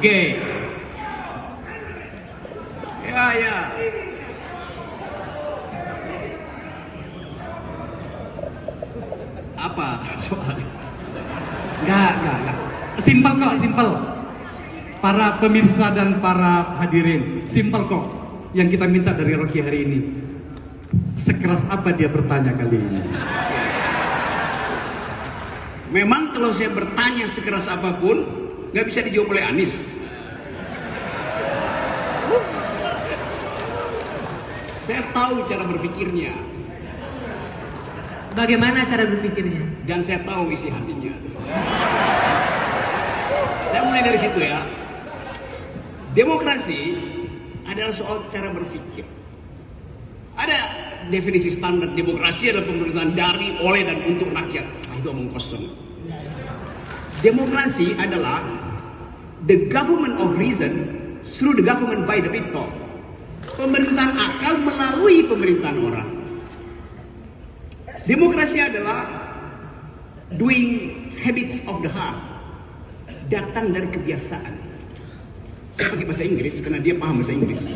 Oke. Ya. Apa soalnya? Enggak. Simpel kok, simpel. Para pemirsa dan para hadirin, simpel kok. Yang kita minta dari Rocky hari ini. Sekeras apa dia bertanya kali ini? Memang kalau saya bertanya sekeras apapun, nggak bisa dijawab oleh Anies. Saya tahu cara berpikirnya. Bagaimana cara berpikirnya? Dan saya tahu isi hatinya. Saya mulai dari situ ya. Demokrasi adalah soal cara berpikir. Ada definisi standar demokrasi adalah pemerintahan dari, oleh, dan untuk rakyat. Nah, itu omong kosong. Demokrasi adalah the government of reason through the government by the people. Pemerintahan akal melalui pemerintahan orang. Demokrasi adalah doing habits of the heart. Datang dari kebiasaan. Saya pakai bahasa Inggris karena dia paham bahasa Inggris.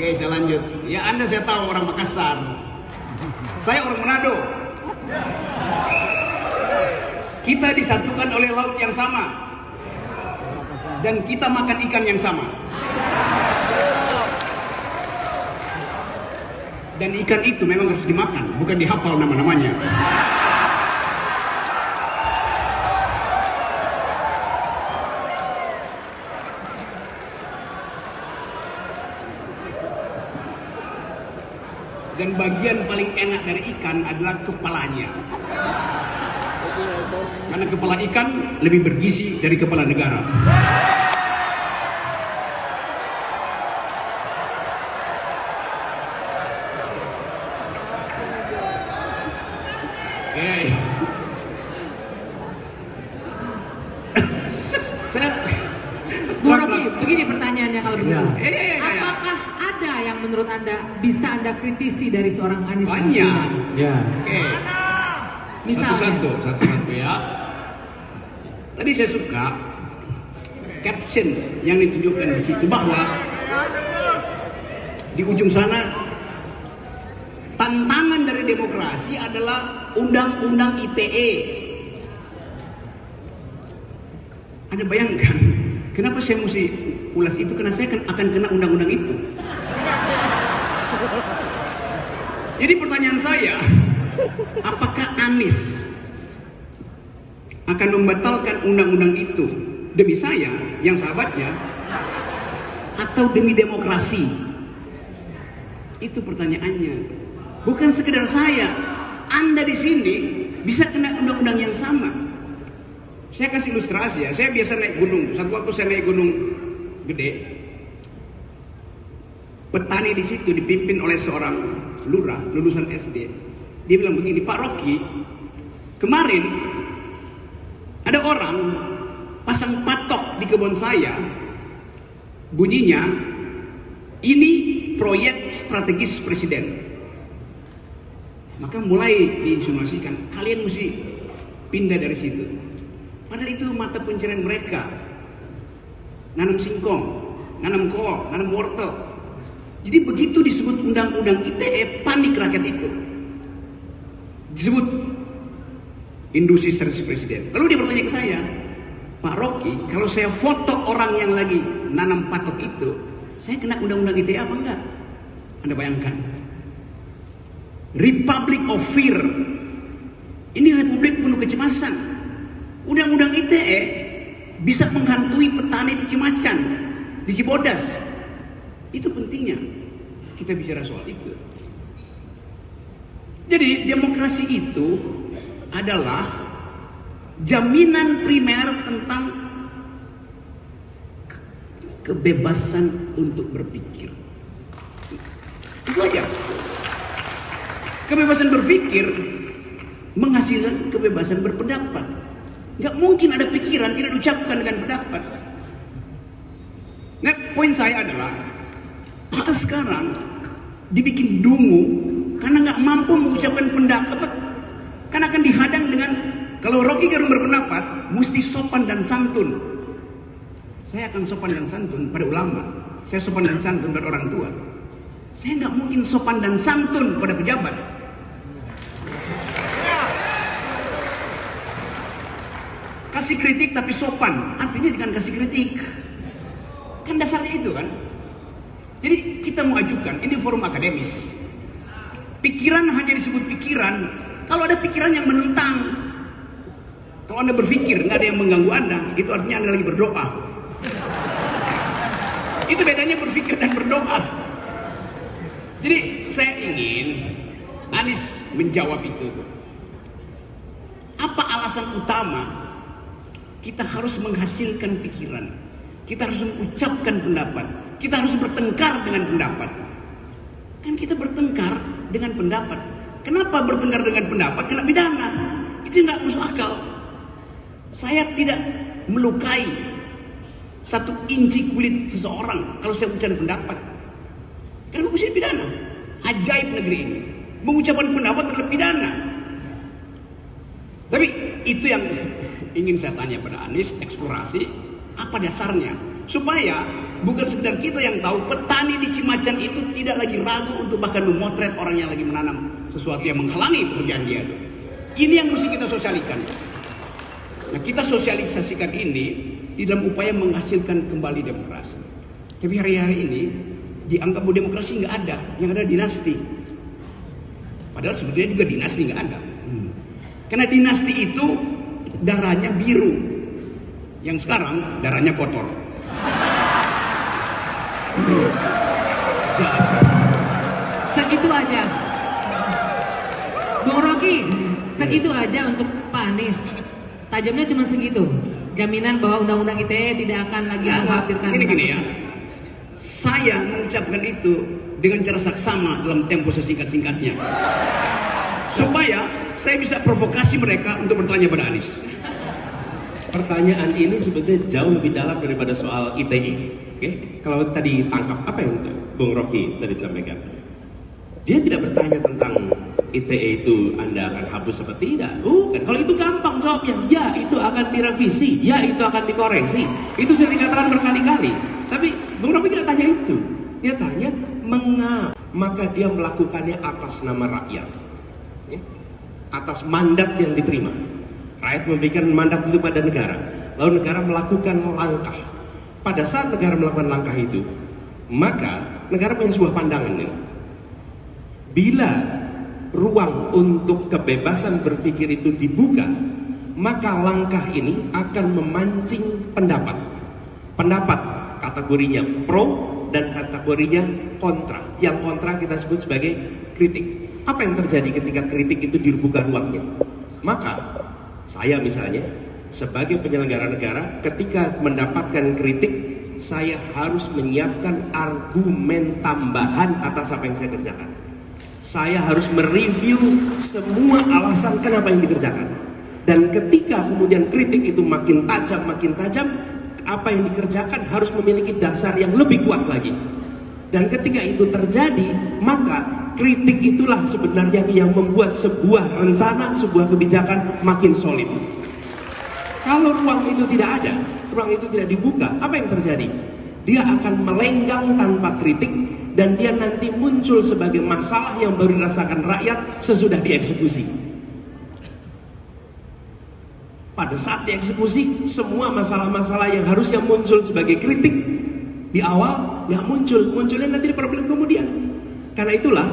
Oke, saya lanjut. Ya, Anda saya tahu orang Makassar. Saya orang Manado. Kita disatukan oleh laut yang sama. Dan kita makan ikan yang sama. Dan ikan itu memang harus dimakan, bukan dihafal nama-namanya. Dan bagian paling enak dari ikan adalah kepalanya. Karena kepala ikan lebih bergizi dari kepala negara. Okay. Bu Rocky, begini pertanyaannya kalau begitu. Ya. Apakah ada yang menurut Anda bisa Anda kritisi dari seorang Anies Banyak. Baswedan? Ya. Oke. Misalnya? Satu-satu ya. Tadi saya suka caption yang ditunjukkan di situ bahwa di ujung sana tantangan dari demokrasi adalah undang-undang ITE. Anda bayangkan kenapa saya mesti ulas itu, karena saya akan kena undang-undang itu. Jadi pertanyaan saya, apakah Anies akan membatalkan undang-undang itu demi saya, yang sahabatnya, atau demi demokrasi? Itu pertanyaannya. Bukan sekedar saya, Anda di sini bisa kena undang-undang yang sama. Saya kasih ilustrasi ya. Saya biasa naik gunung. Satu waktu saya naik gunung gede. Petani di situ dipimpin oleh seorang lurah lulusan SD. Dia bilang begini, Pak Rocky, kemarin ada orang pasang patok di kebun saya. Bunyinya, ini proyek strategis presiden. Maka mulai diinsinuasikan, kalian mesti pindah dari situ. Padahal itu mata pencarian mereka. Nanam singkong, nanam kol, nanam wortel. Jadi begitu disebut undang-undang ITE, panik rakyat itu. Disebut industri strategis presiden. Lalu dia bertanya ke saya, Pak Rocky, kalau saya foto orang yang lagi nanam patok itu, saya kena undang-undang ITE apa enggak? Anda bayangkan. Republic of Fear. Ini republik penuh kecemasan. Undang-undang ITE bisa menghantui petani di Cimacan, di Cibodas. Itu pentingnya kita bicara soal itu. Jadi demokrasi itu adalah jaminan primer tentang kebebasan untuk berpikir. Itu aja. Kebebasan berpikir menghasilkan kebebasan berpendapat. Nggak mungkin ada pikiran tidak diucapkan dengan pendapat. Nah, poin saya adalah kita sekarang dibikin dungu karena nggak mampu mengucapkan pendapat, karena akan dihadang dengan, kalau Rocky Gerung berpendapat mesti sopan dan santun. Saya akan sopan dan santun pada ulama, saya sopan dan santun pada orang tua. Saya nggak mungkin sopan dan santun pada pejabat. Kasih kritik tapi sopan, artinya jangan kasih kritik. Kan dasarnya itu kan. Jadi kita mau ajukan, ini forum akademis. Pikiran hanya disebut pikiran kalau ada pikiran yang menentang. Kalau Anda berpikir nggak ada yang mengganggu Anda, itu artinya Anda lagi berdoa. Itu bedanya berpikir dan berdoa. Jadi saya ingin Anies menjawab itu. Apa alasan utama kita harus menghasilkan pikiran, kita harus mengucapkan pendapat, kita harus bertengkar dengan pendapat? Kan kita bertengkar dengan pendapat. Kenapa bertengkar dengan pendapat? Kena pidana. Itu nggak masuk akal. Saya tidak melukai 1 inci kulit seseorang kalau saya ucapkan pendapat. Karena mesti pidana. Ajaib negeri ini. Mengucapkan pendapat adalah pidana. Tapi itu yang ingin saya tanya pada Anies, eksplorasi apa dasarnya, supaya bukan sekedar kita yang tahu, petani di Cimacan itu tidak lagi ragu untuk bahkan memotret orang yang lagi menanam sesuatu yang menghalangi pekerjaan dia. Ini yang mesti kita sosialisasikan. Nah, kita sosialisasikan ini di dalam upaya menghasilkan kembali demokrasi. Tapi hari-hari ini dianggap bahwa demokrasi nggak ada, yang ada dinasti. Padahal sebetulnya juga dinasti nggak ada. Karena dinasti itu darahnya biru, yang sekarang darahnya kotor. Segitu aja, Bung Rocky, segitu aja untuk Pak Anies. Tajamnya cuma segitu. Jaminan bahwa undang-undang ITE tidak akan lagi mengkhawatirkan. Gini ya, saya mengucapkan itu dengan cara saksama dalam tempo sesingkat-singkatnya, supaya saya bisa provokasi mereka untuk bertanya pada Anies. Pertanyaan ini sebetulnya jauh lebih dalam daripada soal ITE. Oke? Kalau tadi tangkap apa yang Bung Rocky tadi sampaikan, dia tidak bertanya tentang ITE itu Anda akan hapus apa tidak. Kan kalau itu gampang jawabnya, ya itu akan direvisi, ya itu akan dikoreksi. Itu sudah dikatakan berkali-kali. Tapi Bung Rocky tidak tanya itu. Dia tanya mengapa, maka dia melakukannya atas nama rakyat, ya? Atas mandat yang diterima. Rakyat memberikan mandat itu pada negara, lalu negara melakukan langkah. Pada saat negara melakukan langkah itu, maka negara punya sebuah pandangan ini. Bila ruang untuk kebebasan berpikir itu dibuka, maka langkah ini akan memancing pendapat. Pendapat kategorinya pro dan kategorinya kontra. Yang kontra kita sebut sebagai kritik. Apa yang terjadi ketika kritik itu dibuka ruangnya? Maka saya misalnya sebagai penyelenggara negara, ketika mendapatkan kritik, saya harus menyiapkan argumen tambahan atas apa yang saya kerjakan. Saya harus mereview semua alasan kenapa yang dikerjakan. Dan ketika kemudian kritik itu makin tajam, apa yang dikerjakan harus memiliki dasar yang lebih kuat lagi. Dan ketika itu terjadi, maka kritik itulah sebenarnya yang membuat sebuah rencana, sebuah kebijakan makin solid. Kalau ruang itu tidak ada, ruang itu tidak dibuka, apa yang terjadi? Dia akan melenggang tanpa kritik, dan dia nanti muncul sebagai masalah yang baru dirasakan rakyat sesudah dieksekusi. Pada saat dieksekusi, semua masalah-masalah yang harusnya muncul sebagai kritik di awal nggak muncul, munculnya nanti di problem kemudian. Karena itulah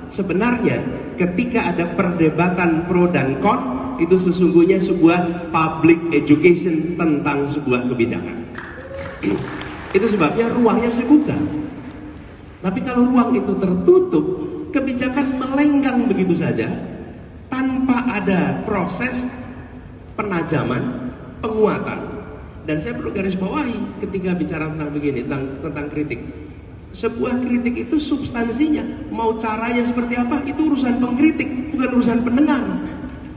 sebenarnya ketika ada perdebatan pro dan kon, itu sesungguhnya sebuah public education tentang sebuah kebijakan. Itu sebabnya ruangnya harus dibuka. Tapi kalau ruang itu tertutup, kebijakan melenggang begitu saja tanpa ada proses penajaman, penguatan. Dan saya perlu garis bawahi ketika bicara tentang begini, tentang kritik. Sebuah kritik itu substansinya, mau caranya seperti apa, itu urusan pengkritik, bukan urusan pendengar.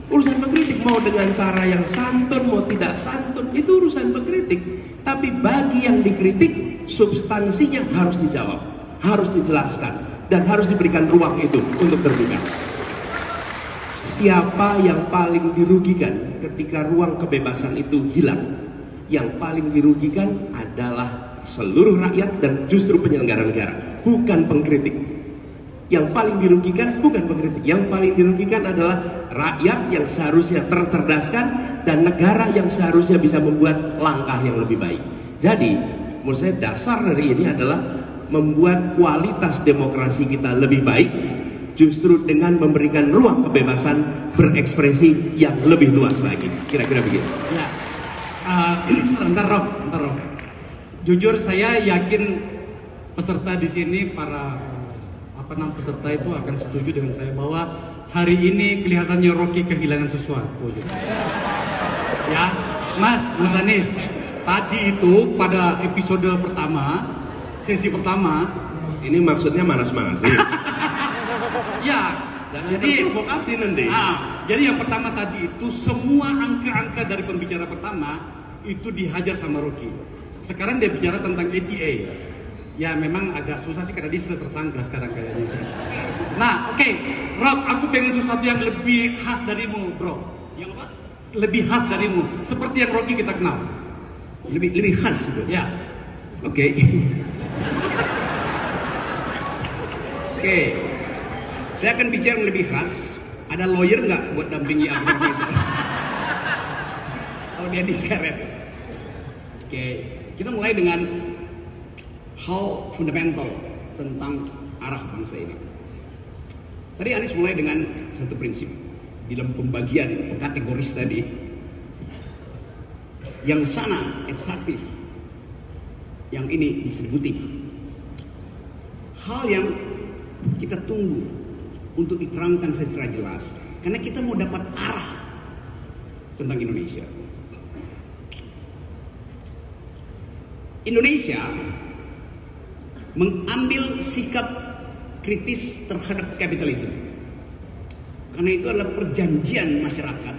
Urusan pengkritik, mau dengan cara yang santun, mau tidak santun, itu urusan pengkritik. Tapi bagi yang dikritik, substansinya harus dijawab, harus dijelaskan, dan harus diberikan ruang itu untuk terbuka. Siapa yang paling dirugikan ketika ruang kebebasan itu hilang? Yang paling dirugikan adalah seluruh rakyat dan justru penyelenggara negara, bukan pengkritik. Yang paling dirugikan bukan pengkritik, yang paling dirugikan adalah rakyat yang seharusnya tercerdaskan dan negara yang seharusnya bisa membuat langkah yang lebih baik. Jadi, menurut saya dasar dari ini adalah membuat kualitas demokrasi kita lebih baik justru dengan memberikan ruang kebebasan berekspresi yang lebih luas lagi. Kira-kira begitu. Ya, bentar Rob. Jujur saya yakin peserta di sini, para peserta itu akan setuju dengan saya bahwa hari ini kelihatannya Rocky kehilangan sesuatu. Ya, Mas Anies, tadi itu pada episode pertama, sesi pertama, ini maksudnya manas-manasin. ya, jadi provokasi nanti. Jadi yang pertama tadi itu semua angka-angka dari pembicara pertama itu dihajar sama Rocky. Sekarang dia bicara tentang ATA. Ya memang agak susah sih karena dia sudah tersangka sekarang kayaknya. Nah, oke, Rob, aku pengen sesuatu yang lebih khas darimu, bro. Yang apa? Lebih khas darimu, seperti yang Rocky kita kenal. Lebih khas itu. Ya. Oke. Oke. Saya akan bicara yang lebih khas. Ada lawyer nggak buat dampingi Akbar Faisal? Kalau dia diseret. Oke. Kita mulai dengan hal fundamental tentang arah bangsa ini. Tadi Anies mulai dengan satu prinsip di dalam pembagian kategoris tadi. Yang sana ekstraktif, yang ini distributif. Hal yang kita tunggu untuk diterangkan secara jelas, karena kita mau dapat arah tentang Indonesia. Indonesia mengambil sikap kritis terhadap kapitalisme, karena itu adalah perjanjian masyarakat,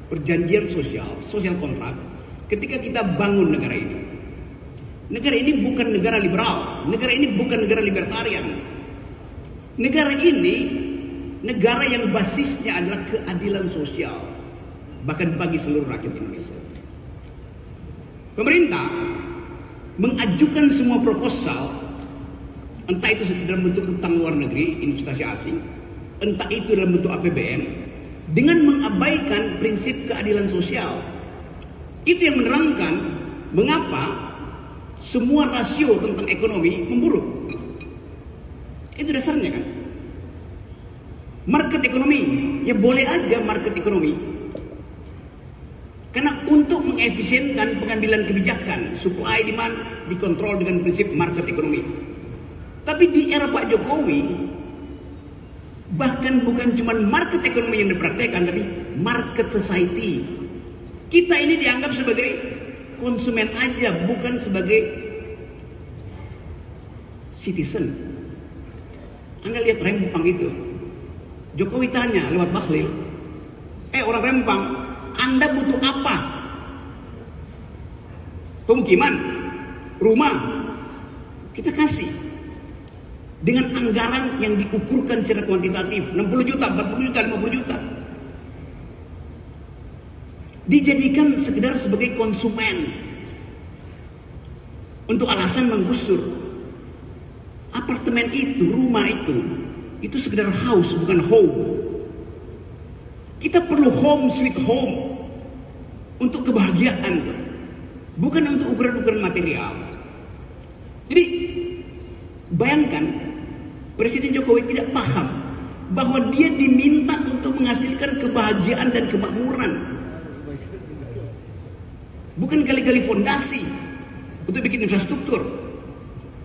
perjanjian social kontrak. Ketika kita bangun negara ini bukan negara liberal, negara ini bukan negara libertarian, negara ini negara yang basisnya adalah keadilan sosial, bahkan bagi seluruh rakyat Indonesia. Pemerintah mengajukan semua proposal, entah itu dalam bentuk utang luar negeri, investasi asing, entah itu dalam bentuk APBN, dengan mengabaikan prinsip keadilan sosial. Itu yang menerangkan mengapa semua rasio tentang ekonomi memburuk. Itu dasarnya kan. Market ekonomi, ya boleh aja market ekonomi. Karena untuk mengefisienkan pengambilan kebijakan, supply demand dikontrol dengan prinsip market ekonomi. Tapi di era Pak Jokowi, bahkan bukan cuma market ekonomi yang dipraktekkan, tapi market society. Kita ini dianggap sebagai konsumen aja, bukan sebagai citizen. Anda lihat Rempang itu, Jokowi tanya lewat Bahlil, orang Rempang, Anda butuh apa? Pemukiman, rumah, kita kasih. Dengan anggaran yang diukurkan secara kuantitatif, 60 juta, 40 juta, 50 juta. Dijadikan sekedar sebagai konsumen untuk alasan menggusur. Apartemen itu, rumah itu sekedar house, bukan home. Kita perlu home sweet home untuk kebahagiaan, bukan untuk ukuran-ukuran material. Jadi bayangkan Presiden Jokowi tidak paham bahwa dia diminta untuk menghasilkan kebahagiaan dan kemakmuran, bukan gali-gali fondasi untuk bikin infrastruktur,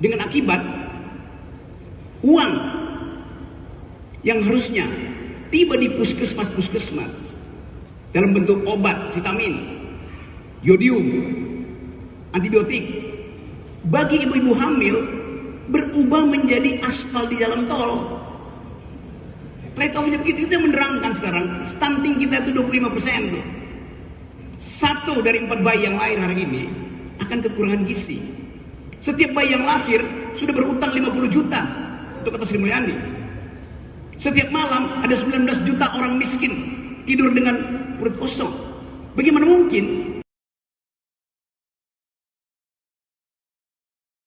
dengan akibat uang yang harusnya tiba di puskesmas dalam bentuk obat, vitamin, yodium, antibiotik bagi ibu-ibu hamil berubah menjadi aspal di jalan tol. Trade-off-nya begitu, itu yang menerangkan sekarang stunting kita itu 25% tuh. 1 dari 4 bayi yang lahir hari ini akan kekurangan gizi. Setiap bayi yang lahir sudah berutang 50 juta untuk kata Sri Mulyani. Setiap malam ada 19 juta orang miskin tidur dengan perut kosong. Bagaimana mungkin